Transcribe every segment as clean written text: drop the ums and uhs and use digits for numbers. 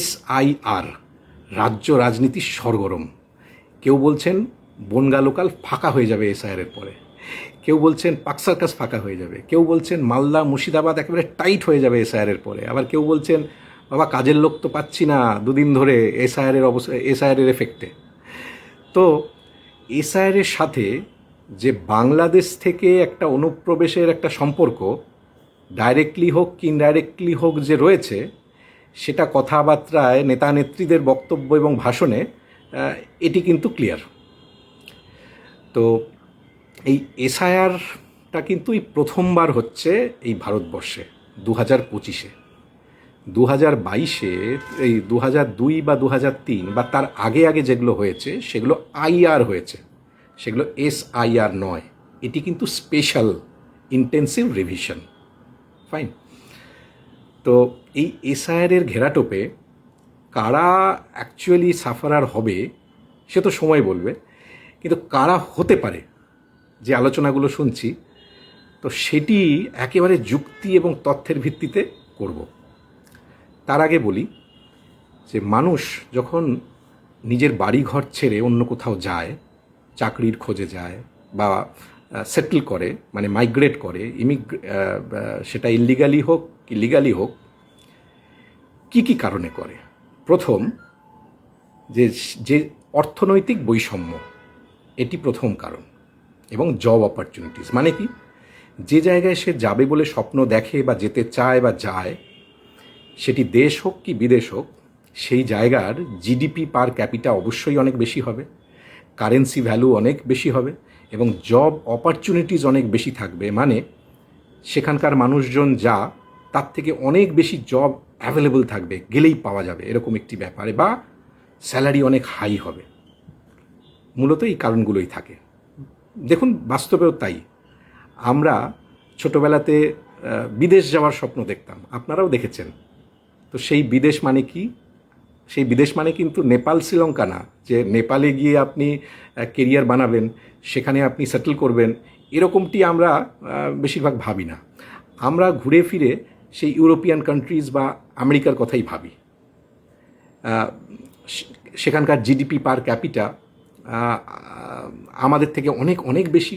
SIR রাজ্য রাজনীতি সরগরম। কেউ বলছেন বনগা লোকাল ফাঁকা হয়ে যাবে SIR-এর পরে, কেউ বলছেন পার্ক সার্কাস ফাঁকা হয়ে যাবে, কেউ বলছেন মালদা মুর্শিদাবাদ একেবারে টাইট হয়ে যাবে SIR-এর পরে, আবার কেউ বলছেন বাবা কাজের লোক তো পাচ্ছি না দুদিন ধরে SIR-এর এফেক্টে। তো SIR-এর সাথে যে বাংলাদেশ থেকে একটা অনুপ্রবেশের একটা সম্পর্ক ডাইরেক্টলি হোক কি ইনডাইরেক্টলি হোক যে রয়েছে, সেটা কথাবার্তায় নেতা নেত্রীদের বক্তব্য এবং ভাষণে এটি কিন্তু ক্লিয়ার। তো এই SIR-টা কিন্তু এই প্রথমবার হচ্ছে এই ভারতবর্ষে 2025-এ। 2022-এ এই 2002 বা 2003 বা তার আগে আগে যেগুলো হয়েছে সেগুলো IR হয়েছে, সেগুলো SIR নয়। এটি কিন্তু স্পেশাল ইন্টেন্সিভ রিভিশন। ফাইন। তো এই SIR-এর ঘেরাটোপে কারা অ্যাকচুয়ালি সাফারার হবে সে তো সময় বলবে, কিন্তু কারা হতে পারে যে আলোচনাগুলো শুনছি, তো সেটি একেবারে যুক্তি এবং তথ্যের ভিত্তিতে করব। তার আগে বলি যে মানুষ যখন নিজের বাড়িঘর ছেড়ে অন্য কোথাও যায়, চাকরির খোঁজে যায় বা সেটেল করে, মানে মাইগ্রেট করে, সেটা ইলিগালি হোক কি লিগালি হোক, কি কি কারণে করে? প্রথম যে অর্থনৈতিক বৈষম্য, এটি প্রথম কারণ, এবং জব অপরচুনিটিস। মানে কি, যে জায়গায় সে যাবে বলে স্বপ্ন দেখে বা যেতে চায় বা যায়, সেটি দেশ হোক কি বিদেশ হোক, সেই জায়গার GDP পার ক্যাপিটা অবশ্যই অনেক বেশি হবে, কারেন্সি ভ্যালু অনেক বেশি হবে, এবং জব অপরচুনিটিস অনেক বেশি থাকবে। মানে সেখানকার মানুষজন যা তার থেকে অনেক বেশি জব অ্যাভেলেবল থাকবে, গেলেই পাওয়া যাবে এরকম একটি ব্যাপারে, বা স্যালারি অনেক হাই হবে। মূলত এই কারণগুলোই থাকে। দেখুন বাস্তবেও তাই। আমরা ছোটোবেলাতে বিদেশ যাওয়ার স্বপ্ন দেখতাম, আপনারাও দেখেছেন। তো সেই বিদেশ মানে কি? সেই বিদেশ মানে কিন্তু নেপাল শ্রীলঙ্কা না, যে নেপালে গিয়ে আপনি কেরিয়ার বানাবেন, সেখানে আপনি সেটেল করবেন, এরকমটি আমরা বেশিরভাগ ভাবি না। আমরা ঘুরে ফিরে সেই ইউরোপিয়ান কান্ট্রিজ বা আমেরিকার কথাই ভাবি। সেখানকার GDP পার ক্যাপিটা আমাদের থেকে অনেক অনেক বেশি,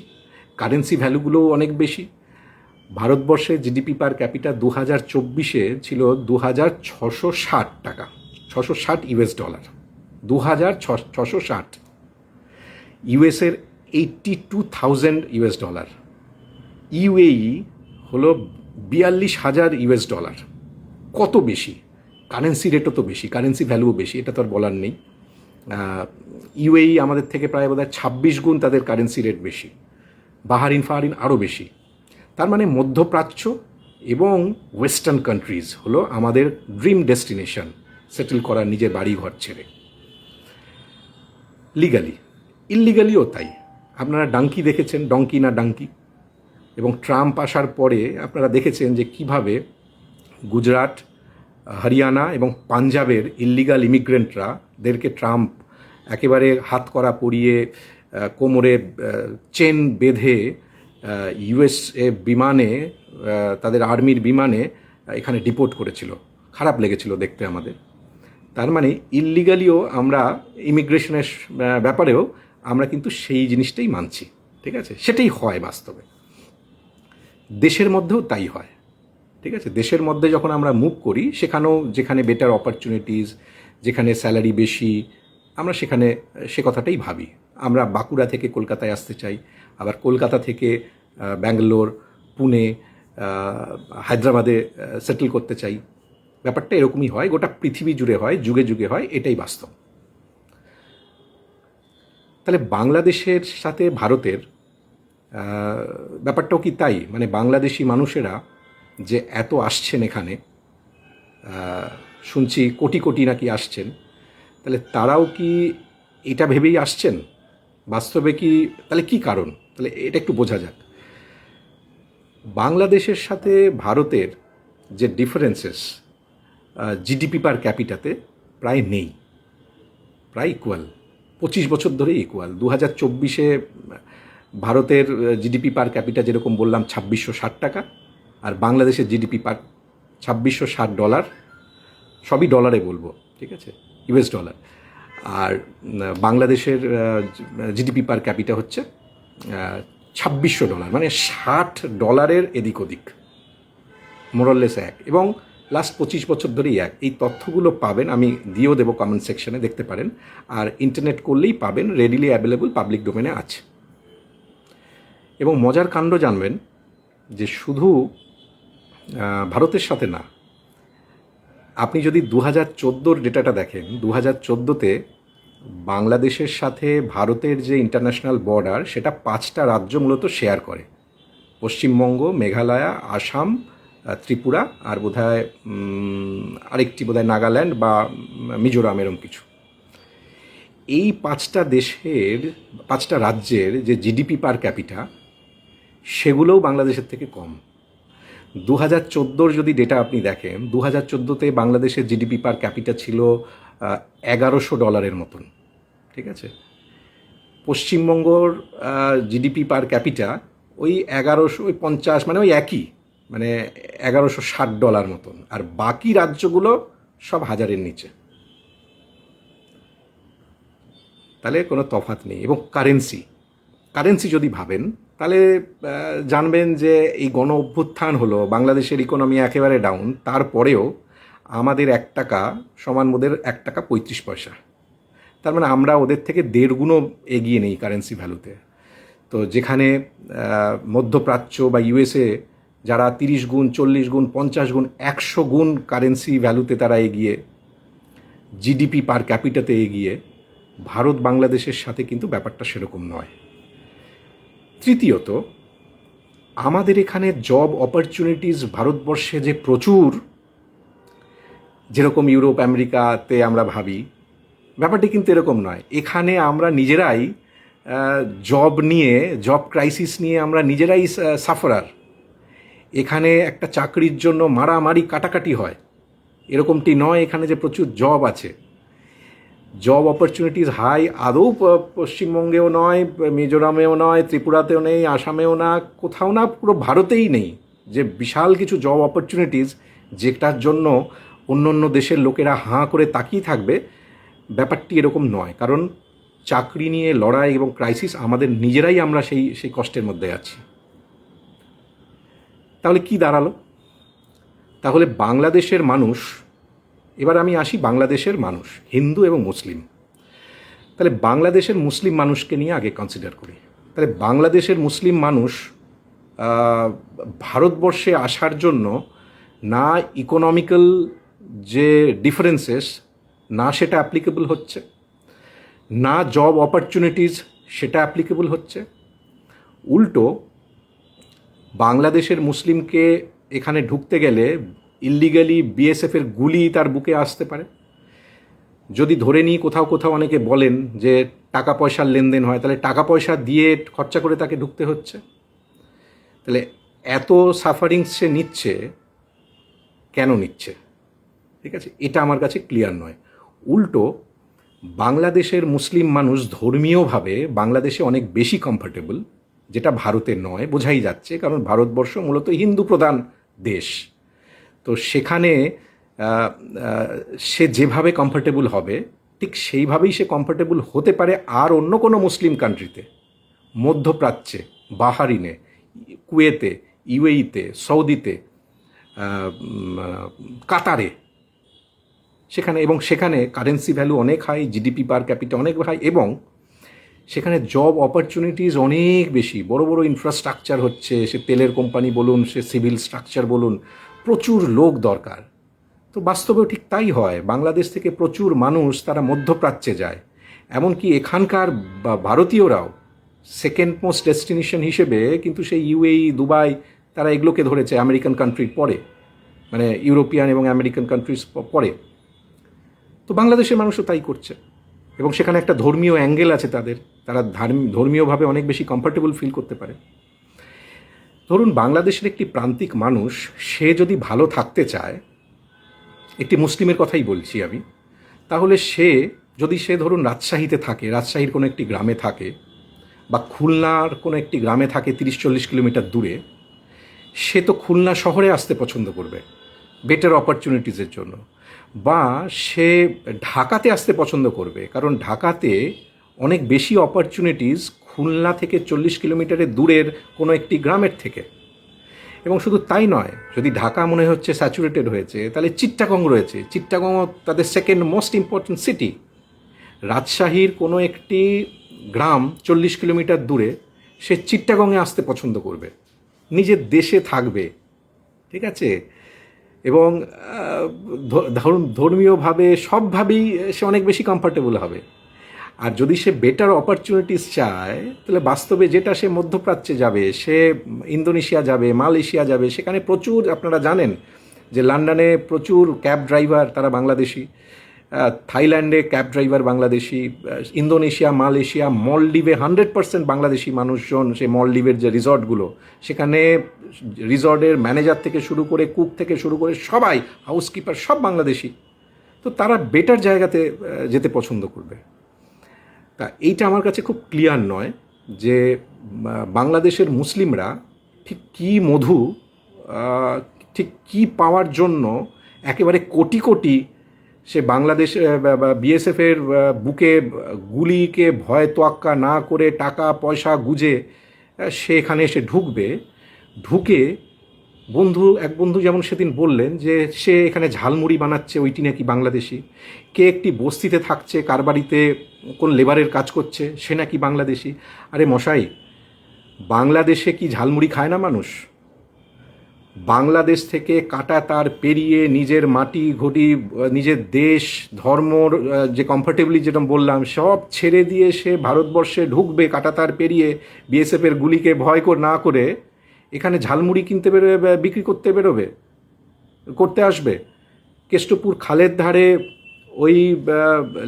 কারেন্সি ভ্যালুগুলোও অনেক বেশি। ভারতবর্ষে GDP পার ক্যাপিটা 2024-এ ছিল 2660 টাকা, $660। 2660। ইউএসের $82,000। UAE হলো $42,000। কত বেশি! কারেন্সি রেটও তো বেশি, কারেন্সি ভ্যালুও বেশি, এটা তো আর বলার নেই। UAE আমাদের থেকে প্রায় বোধহয় 26 গুণ তাদের কারেন্সি রেট বেশি, বাহারিন আরও বেশি। তার মানে মধ্যপ্রাচ্য এবং ওয়েস্টার্ন কান্ট্রিজ হলো আমাদের ড্রিম ডেস্টিনেশন সেটেল করার, নিজের বাড়ি ঘর ছেড়ে। লিগালি, ইললিগালিও তাই। আপনারা ডাঙ্কি দেখেছেন, ডঙ্কি না ডাঙ্কি। এবং ট্রাম্প আসার পরে আপনারা দেখেছেন যে কিভাবে গুজরাট, হরিয়ানা এবং পাঞ্জাবের ইললিগাল ইমিগ্রেন্টরাদেরকে ট্রাম্প একেবারে হাত করা পরিয়ে, কোমরে চেন বেঁধে USA বিমানে, তাদের আর্মির বিমানে এখানে ডিপোর্ট করেছিল। খারাপ লেগেছিল দেখতে আমাদের। তার মানে ইললিগালিও আমরা ইমিগ্রেশনের ব্যাপারেও আমরা কিন্তু সেই জিনিসটাই মানছি, ঠিক আছে? সেটাই হয় বাস্তবে। দেশের মধ্যেও তাই হয়, ঠিক আছে? দেশের মধ্যে যখন আমরা মুভ করি, সেখানেও যেখানে বেটার অপরচুনিটিস, যেখানে স্যালারি বেশি, আমরা সেখানে সে কথাটাই ভাবি। আমরা বাঁকুড়া থেকে কলকাতায় আসতে চাই, আবার কলকাতা থেকে ব্যাঙ্গালোর, পুনে, হায়দ্রাবাদে সেটেল করতে চাই। ব্যাপারটা এরকমই হয়, গোটা পৃথিবী জুড়ে হয়, যুগে যুগে হয়, এটাই বাস্তব। তাহলে বাংলাদেশের সাথে ভারতের ব্যাপারটাও কি তাই? মানে বাংলাদেশি মানুষেরা যে এত আসছেন এখানে, শুনছি কোটি কোটি নাকি আসছেন, তাহলে তারাও কি এটা ভেবেই আসছেন? বাস্তবে কি তাহলে কি কারণ? তাহলে এটা একটু বোঝা যাক। বাংলাদেশের সাথে ভারতের যে ডিফারেন্সেস GDP পার ক্যাপিটাতে প্রায় নেই, প্রায় ইকুয়াল, 25 বছর ধরে ইকুয়াল। 2024-এ ভারতের GDP পার ক্যাপিটা যেরকম বললাম 2660 টাকা, আর বাংলাদেশের GDP পার $2660, সবই ডলারে বলবো, ঠিক আছে, ইউএস ডলার। আর বাংলাদেশের জিডিপি পার ক্যাপিটা হচ্ছে $2600, মানে $60 এদিক ওদিক, মোরাললেস এক, এবং লাস্ট 25 বছর ধরেই এক। এই তথ্যগুলো পাবেন, আমি দিয়েও দেবো কমেন্ট সেকশনে, দেখতে পারেন। আর ইন্টারনেট করলেই পাবেন, রেডিলি অ্যাভেলেবল, পাবলিক ডোমেনে আছে। এবং মজার কাণ্ড জানবেন যে শুধু ভারতের সাথে না, আপনি যদি 2014 ডেটাটা দেখেন, 2014-তে বাংলাদেশের সাথে ভারতের যে ইন্টারন্যাশনাল বর্ডার, সেটা 5টা রাজ্য মূলত শেয়ার করে: পশ্চিমবঙ্গ, মেঘালয়, আসাম, ত্রিপুরা, আর বোধহয় আরেকটি বোধহয় নাগাল্যান্ড বা মিজোরাম, এরম কিছু। এই 5টা রাজ্যের যে জিডিপি পার ক্যাপিটা, সেগুলোও বাংলাদেশের থেকে কম। 2014 যদি ডেটা আপনি দেখেন, 2014-তে বাংলাদেশের জিডিপি পার ক্যাপিটা ছিল $1100 মতন, ঠিক আছে। পশ্চিমবঙ্গর জিডিপি পার ক্যাপিটা ওই 1150, মানে ওই একই, মানে $1160 মতন। আর বাকি রাজ্যগুলো সব হাজারের নিচে। তাহলে কোনো তফাৎ নেই। এবং কারেন্সি যদি ভাবেন, তাহলে জানবেন যে এই গণ অভ্যুত্থান হলো, বাংলাদেশের ইকোনমি একেবারে ডাউন, তারপরেও আমাদের $1 সমান ওদের $1.35। তার মানে আমরা ওদের থেকে 1.5 গুণ এগিয়ে নেই কারেন্সি ভ্যালুতে। তো যেখানে মধ্যপ্রাচ্য বা ইউএসএ যারা 30 গুণ, 40 গুণ, 50 গুণ, 100 গুণ কারেন্সি ভ্যালুতে তারা এগিয়ে, জিডিপি পার ক্যাপিটাতে এগিয়ে, ভারত বাংলাদেশের সাথে কিন্তু ব্যাপারটা সেরকম নয়। তৃতীয়ত, আমাদের এখানে জব অপরচুনিটিস ভারতবর্ষে যে প্রচুর, যেরকম ইউরোপ আমেরিকাতে আমরা ভাবি, ব্যাপারটি কিন্তু এরকম নয়। এখানে আমরা নিজেরাই জব ক্রাইসিস নিয়ে আমরা নিজেরাই সাফারার। এখানে একটা চাকরির জন্য মারামারি কাটাকাটি হয়, এরকমটি নয় এখানে যে প্রচুর জব আছে। জব অপরচুনিটিস হাই আদৌ পশ্চিমবঙ্গেও নয়, মিজোরামেও নয়, ত্রিপুরাতেও নেই, আসামেও না, কোথাও না, পুরো ভারতেই নেই যে বিশাল কিছু জব অপরচুনিটিস যেটার জন্য অন্য অন্য দেশের লোকেরা হাঁ করে তাকিয়ে থাকবে। ব্যাপারটি এরকম নয়, কারণ চাকরি নিয়ে লড়াই এবং ক্রাইসিস আমাদের নিজেরাই, আমরা সেই কষ্টের মধ্যে আছি। তাহলে কি দাঁড়ালো? তাহলে বাংলাদেশের মানুষ, এবার আমি আসি বাংলাদেশের মানুষ, হিন্দু এবং মুসলিম। তাহলে বাংলাদেশের মুসলিম মানুষকে নিয়ে আগে কনসিডার করি। তাহলে বাংলাদেশের মুসলিম মানুষ ভারতবর্ষে আসার জন্য না ইকোনমিক্যাল যে ডিফারেন্সেস, না সেটা অ্যাপ্লিকেবল হচ্ছে, না জব অপরচুনিটিস সেটা অ্যাপ্লিকেবল হচ্ছে। উল্টো বাংলাদেশের মুসলিমকে এখানে ঢুকতে গেলে ইল্লিগালি বিএসএফের গুলি তার বুকে আসতে পারে। যদি ধরে নিই কোথাও কোথাও অনেকে বলেন যে টাকা পয়সার লেনদেন হয়, তাহলে টাকা পয়সা দিয়ে খরচা করে তাকে ঢুকতে হচ্ছে। তাহলে এত সাফারিংস সে নিচ্ছে, কেন নিচ্ছে? ঠিক আছে, এটা আমার কাছে ক্লিয়ার নয়। উল্টো বাংলাদেশের মুসলিম মানুষ ধর্মীয়ভাবে বাংলাদেশে অনেক বেশি কমফর্টেবল, যেটা ভারতে নয়, বোঝাই যাচ্ছে, কারণ ভারতবর্ষ মূলত হিন্দু প্রধান দেশ। তো সেখানে সে যেভাবে কমফর্টেবল হবে, ঠিক সেইভাবেই সে কমফর্টেবল হতে পারে আর অন্য কোনো মুসলিম কান্ট্রিতে, মধ্যপ্রাচ্যে, বাহারিনে, কুয়েতে, ইউএইতে, সৌদিতে, কাতারে, সেখানে কারেন্সি ভ্যালু অনেক হাই, জিডিপি পার ক্যাপিটা অনেক হাই, এবং সেখানে জব অপরচুনিটিস অনেক বেশি। বড় বড় ইনফ্রাস্ট্রাকচার হচ্ছে, সে তেলের কোম্পানি বলুন, সে সিভিল স্ট্রাকচার বলুন, প্রচুর লোক দরকার। তো বাস্তবেও ঠিক তাই হয়। বাংলাদেশ থেকে প্রচুর মানুষ তারা মধ্যপ্রাচ্যে যায়। এমনকি এখানকার ভারতীয়রাও সেকেন্ড মোস্ট ডেস্টিনেশন হিসেবে কিন্তু সেই ইউএই, দুবাই, তারা এগুলোকে ধরেছে আমেরিকান কান্ট্রির পরে, মানে ইউরোপিয়ান এবং আমেরিকান কান্ট্রিজ পরে। তো বাংলাদেশের মানুষও তাই করছে, এবং সেখানে একটা ধর্মীয় অ্যাঙ্গেল আছে তাদের, তারা ধর্মীয়ভাবে অনেক বেশি কমফর্টেবল ফিল করতে পারে। ধরুন বাংলাদেশের একটি প্রান্তিক মানুষ, সে যদি ভালো থাকতে চায়, একটি মুসলিমের কথাই বলছি আমি, তাহলে সে ধরুন রাজশাহীতে থাকে, রাজশাহীর কোনো একটি গ্রামে থাকে, বা খুলনার কোনো একটি গ্রামে থাকে 30-40 কিলোমিটার দূরে, সে তো খুলনা শহরে আসতে পছন্দ করবে বেটার অপরচুনিটিসের জন্য। বা সে ঢাকাতে আসতে পছন্দ করবে, কারণ ঢাকাতে অনেক বেশি অপরচুনিটিস খুলনা থেকে 40 কিলোমিটারের দূরের কোনো একটি গ্রামের থেকে। এবং শুধু তাই নয়, যদি ঢাকা মনে হচ্ছে স্যাচুরেটেড হয়েছে, তাহলে চিট্টাগং রয়েছে। চিট্টাগংও তাদের সেকেন্ড মোস্ট ইম্পর্ট্যান্ট সিটি। রাজশাহীর কোনো একটি গ্রাম 40 কিলোমিটার দূরে, সে চিট্টাগংয়ে আসতে পছন্দ করবে, নিজের দেশে থাকবে, ঠিক আছে। এবং ধরুন ধর্মীয়ভাবে সবভাবেই সে অনেক বেশি কমফর্টেবল হবে। আর যদি সে বেটার অপরচুনিটিস চায়, তাহলে বাস্তবে যেটা সে মধ্যপ্রাচ্যে যাবে, সে ইন্দোনেশিয়া যাবে, মালয়েশিয়া যাবে। সেখানে প্রচুর, আপনারা জানেন যে লন্ডনে প্রচুর ক্যাব ড্রাইভার তারা বাংলাদেশি, থাইল্যান্ডে cab driver Bangladeshi, Indonesia, Malaysia, মলদ্বীপে 100% বাংলাদেশি মানুষজন। সে মলদ্বীপের যে রিসর্টগুলো, সেখানে রিসর্টের ম্যানেজার থেকে শুরু করে, কুক থেকে শুরু করে সবাই, হাউসকিপার সব বাংলাদেশি। তো তারা বেটার জায়গাতে যেতে পছন্দ করবে। তা এইটা আমার কাছে খুব ক্লিয়ার নয় যে বাংলাদেশের মুসলিমরা ঠিক কী মধু, ঠিক কী পাওয়ার জন্য একেবারে কোটি কোটি সে বাংলাদেশ বিএসএফের বুকে গুলিকে ভয় তোয়াক্কা না করে টাকা পয়সা গুজে সে এখানে এসে ঢুকবে। ঢুকে এক বন্ধু যেমন সেদিন বললেন যে সে এখানে ঝালমুড়ি বানাচ্ছে, ওইটি নাকি বাংলাদেশি। কে একটি বস্তিতে থাকছে, কার বাড়িতে কোন লেবারের কাজ করছে, সে নাকি বাংলাদেশি। আরে মশাই, বাংলাদেশে কি ঝালমুড়ি খায় না মানুষ? বাংলাদেশ থেকে কাটা তার পেরিয়ে নিজের মাটি ঘটি, নিজের দেশ ধর্মর যে কমফর্টেবলি যেটা বললাম, সব ছেড়ে দিয়ে সে ভারতবর্ষে ঢুকবে কাটা তার পেরিয়ে, বিএসএফের গুলিকে ভয় না করে এখানে ঝালমুড়ি কিনতে বেরোবে, বিক্রি করতে আসবে। কেষ্টপুর খালের ধারে ওই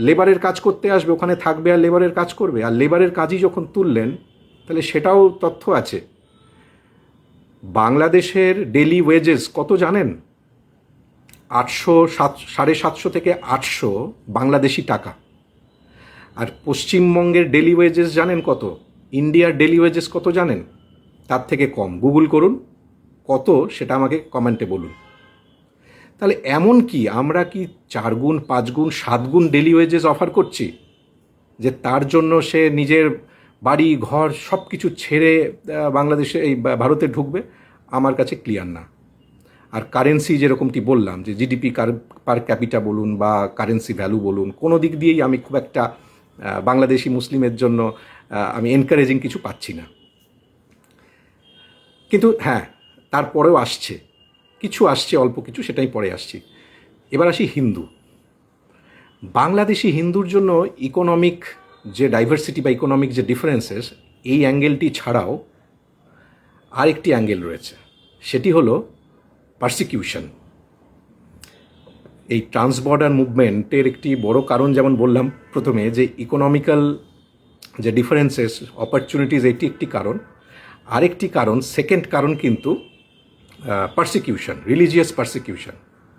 লেবারের কাজ করতে আসবে, ওখানে থাকবে আর লেবারের কাজ করবে। আর লেবারের কাজই যখন তুললেন, তাহলে সেটাও তথ্য আছে। বাংলাদেশের ডেলি ওয়েজেস কত জানেন? 750 থেকে 800 বাংলাদেশি টাকা। আর পশ্চিমবঙ্গের ডেলি ওয়েজেস জানেন কত? ইন্ডিয়ার ডেলি ওয়েজেস কত জানেন? তার থেকে কম। গুগল করুন কত, সেটা আমাকে কমেন্টে বলুন। তাহলে এমন কি আমরা কি 4 গুণ 5 গুণ 7 গুণ ডেলি ওয়েজেস অফার করছি, যে তার জন্য সে নিজের বাড়ি ঘর সব কিছু ছেড়ে বাংলাদেশে এই ভারতে ঢুকবে? আমার কাছে ক্লিয়ার না। আর কারেন্সি যেরকমটি বললাম, যে জিডিপি পার ক্যাপিটা বলুন বা কারেন্সি ভ্যালু বলুন, কোনো দিক দিয়েই আমি খুব একটা বাংলাদেশি মুসলিমের জন্য আমি এনকারেজিং কিছু পাচ্ছি না। কিন্তু হ্যাঁ, তারপরেও কিছু আসছে, অল্প কিছু, সেটাই পরে আসছি। এবার আসি হিন্দু। বাংলাদেশি হিন্দুর জন্য ইকোনমিক যে ডাইভার্সিটি বা ইকোনমিক যে ডিফারেন্সেস, এই অ্যাঙ্গেলটি ছাড়াও আরেকটি অ্যাঙ্গেল রয়েছে, সেটি হলো পারসিকিউশন। এই ট্রান্সবর্ডার মুভমেন্টের একটি বড় কারণ, যেমন বললাম প্রথমে, যে ইকোনমিক্যাল যে ডিফারেন্সেস, অপরচুনিটিস, এটি একটি কারণ। আরেকটি কারণ, সেকেন্ড কারণ কিন্তু পারসিকিউশন, রিলিজিয়াস পারসিকিউশন।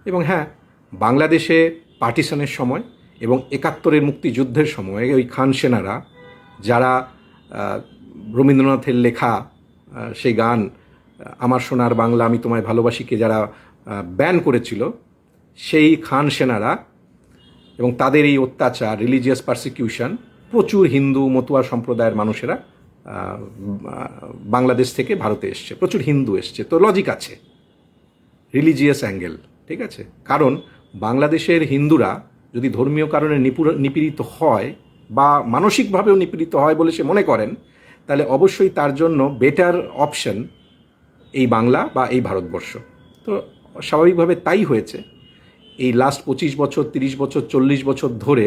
এবং হ্যাঁ, বাংলাদেশে পার্টিশনের সময় এবং 71-এর মুক্তিযুদ্ধের সময় ওই খান সেনারা যারা রবীন্দ্রনাথের লেখা সেই গান আমার সোনার বাংলা আমি তোমায় ভালোবাসিকে যারা ব্যান করেছিল, সেই খান সেনারা এবং তাদের এই অত্যাচার, রিলিজিয়াস পারসিকিউশন, প্রচুর হিন্দু মতুয়া সম্প্রদায়ের মানুষেরা বাংলাদেশ থেকে ভারতে এসছে, প্রচুর হিন্দু এসছে। তো লজিক আছে, রিলিজিয়াস অ্যাঙ্গেল, ঠিক আছে। কারণ বাংলাদেশের হিন্দুরা যদি ধর্মীয় কারণে নিপীড়িত হয় বা মানসিকভাবেও নিপীড়িত হয় বলে সে মনে করেন, তাহলে অবশ্যই তার জন্য বেটার অপশন এই বাংলা বা এই ভারতবর্ষ। তো স্বাভাবিকভাবে তাই হয়েছে। এই লাস্ট 25 বছর, 30 বছর, 40 বছর ধরে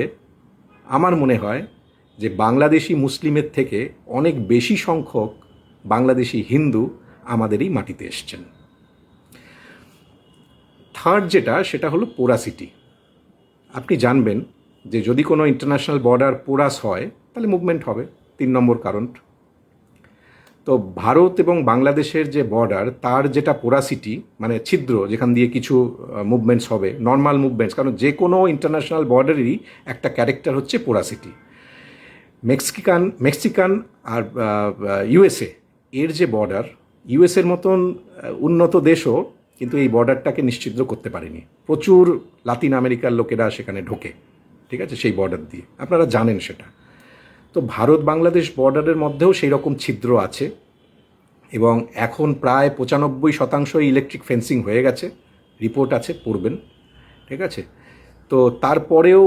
আমার মনে হয় যে বাংলাদেশি মুসলিমের থেকে অনেক বেশি সংখ্যক বাংলাদেশি হিন্দু আমাদের এই মাটিতে এসছেন। থার্ড সেটা হলো পোরাসিটি। আপনি জানবেন যে যদি কোনো ইন্টারন্যাশনাল বর্ডার পোরাস হয়, তাহলে মুভমেন্ট হবে, 3 নম্বর কারণ। তো ভারত এবং বাংলাদেশের যে বর্ডার, তার যেটা পোরাসিটি, মানে ছিদ্র, যেখান দিয়ে কিছু মুভমেন্টস হবে, নর্মাল মুভমেন্টস, কারণ যে কোনো ইন্টারন্যাশনাল বর্ডারেরই একটা ক্যারেক্টার হচ্ছে পোরাসিটি। মেক্সিকান আর ইউএসএ এর যে বর্ডার, ইউএসএর মতন উন্নত দেশও কিন্তু এই বর্ডারটাকে নিশ্চিদ্র করতে পারেনি। প্রচুর লাতিন আমেরিকার লোকেরা সেখানে ঢোকে, ঠিক আছে, সেই বর্ডার দিয়ে, আপনারা জানেন সেটা। তো ভারত বাংলাদেশ বর্ডারের মধ্যেও সেই রকম ছিদ্র আছে, এবং এখন প্রায় 95% ইলেকট্রিক ফেন্সিং হয়ে গেছে, রিপোর্ট আছে, পড়বেন, ঠিক আছে। তো তারপরেও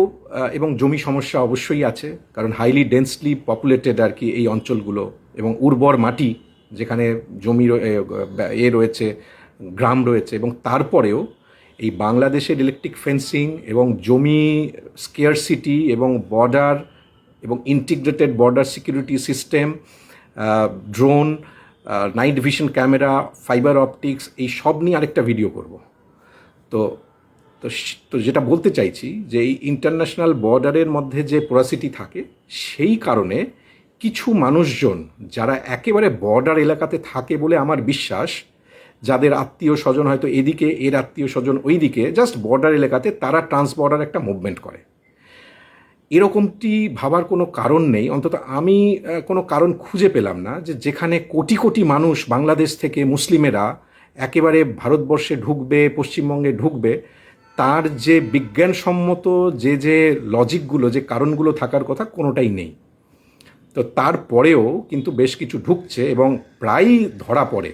এবং জমি সমস্যা অবশ্যই আছে, কারণ হাইলি ডেন্সলি পপুলেটেড আর কি এই অঞ্চলগুলো, এবং উর্বর মাটি, যেখানে জমি রয়েছে, গ্রাম রয়েছে, এবং তারপরেও এই বাংলাদেশের ইলেকট্রিক ফেন্সিং এবং জমি স্কেয়ারসিটি এবং বর্ডার এবং integrated border security system, drone, night vision camera, fibre optics, এই সব নিয়ে আরেকটা ভিডিও করব। তো তো তো যেটা বলতে চাইছি যে এই ইন্টারন্যাশনাল বর্ডারের মধ্যে যে পোরাসিটি থাকে, সেই কারণে কিছু মানুষজন যারা একেবারে বর্ডার এলাকাতে থাকে বলে আমার বিশ্বাস, যাদের আত্মীয় স্বজন হয়তো এদিকে, এর আত্মীয় স্বজন ওইদিকে, জাস্ট বর্ডার এলাকাতে, তারা ট্রান্স বর্ডার একটা মুভমেন্ট করে। এরকমটি ভাবার কোনো কারণ নেই, অন্তত আমি কোনো কারণ খুঁজে পেলাম না, যে যেখানে কোটি কোটি মানুষ বাংলাদেশ থেকে মুসলিমেরা একেবারে ভারতবর্ষে ঢুকবে, পশ্চিমবঙ্গে ঢুকবে, তার যে বিজ্ঞানসম্মত যে লজিকগুলো, যে কারণগুলো থাকার কথা, কোনোটাই নেই। তো তারপরেও কিন্তু বেশ কিছু ঢুকছে এবং প্রায়ই ধরা পড়ে।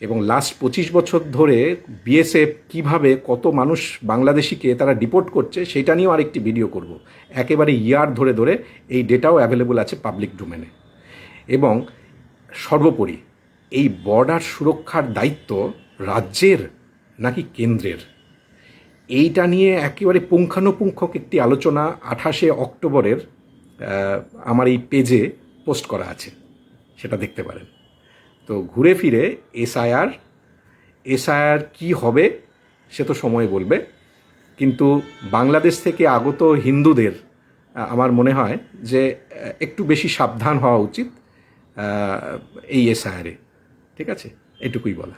এবং লাস্ট 25 বছর ধরে বিএসএফ কিভাবে কত মানুষ বাংলাদেশিকে তারা ডিপোর্ট করছে, সেটা নিয়েও আরেকটি ভিডিও করব। একেবারে ইয়ার ধরে ধরে এই ডেটাও অ্যাভেলেবল আছে পাবলিক ডোমেনে। এবং সর্বোপরি এই বর্ডার সুরক্ষার দায়িত্ব রাজ্যের নাকি কেন্দ্রের, এইটা নিয়ে একেবারে পুঙ্খানুপুঙ্খ একটি আলোচনা 28শে অক্টোবরের আমার এই পেজে পোস্ট করা আছে, সেটা দেখতে পারেন। তো ঘুরে ফিরে এসআইআর কি হবে সে তো সময় বলবে, কিন্তু বাংলাদেশ থেকে আগত হিন্দুদের আমার মনে হয় যে একটু বেশি সাবধান হওয়া উচিত এই এসআইআরে, ঠিক আছে, এটুকুই বলা।